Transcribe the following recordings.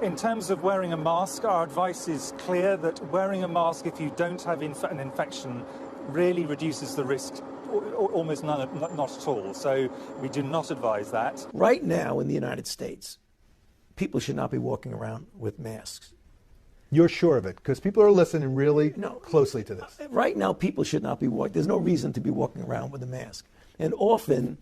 In terms of wearing a mask, our advice is clear that wearing a mask if you don't have an infection really reduces the risk almost none, not at all. So we do not advise that. Right now in the United States, people should not be walking around with masks. You're sure of it? Because people are listening really closely to this. Right now, people should not be walking. There's no reason to be walking around with a mask. And often,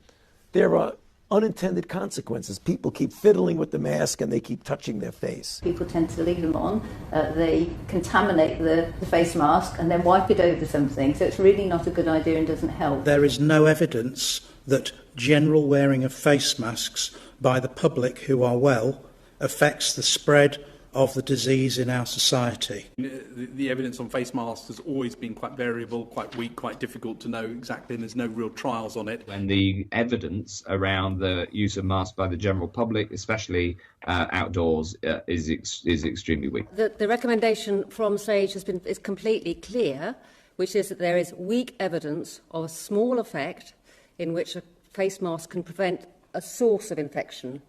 there are unintended consequences. People keep fiddling with the mask and they keep touching their face. People tend to leave them on. They contaminate the face mask and then wipe it over something. So it's really not a good idea and doesn't help. There is no evidence that general wearing of face masks by the public who are well affects the spread of the disease in our society. The evidence on face masks has always been quite variable, quite weak, quite difficult to know exactly, and there's no real trials on it. When the evidence around the use of masks by the general public, especially outdoors, is extremely weak. The recommendation from SAGE is completely clear, which is that there is weak evidence of a small effect in which a face mask can prevent a source of infection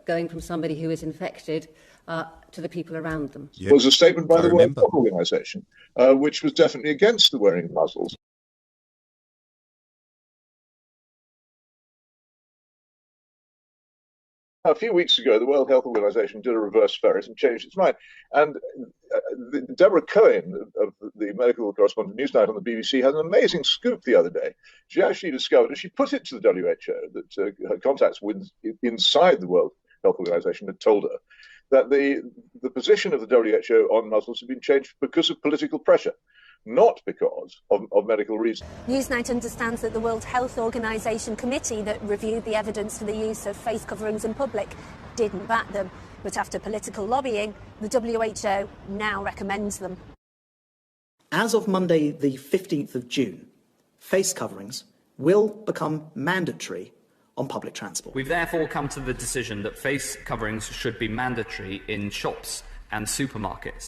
going from somebody who is infected to the people around them. There was a statement by the World Health Organization, which was definitely against the wearing of muzzles. A few weeks ago, the World Health Organization did a reverse ferret and changed its mind. And Deborah Cohen of the medical correspondent Newsnight on the BBC had an amazing scoop the other day. She actually discovered, and she put it to the WHO, that her contacts inside the World Health Organization had told her that the position of the WHO on muzzles had been changed because of political pressure, not because of medical reasons. Newsnight understands that the World Health Organization committee that reviewed the evidence for the use of face coverings in public didn't back them. But after political lobbying, the WHO now recommends them. As of Monday, the 15th of June, face coverings will become mandatory on public transport. We've therefore come to the decision that face coverings should be mandatory in shops and supermarkets.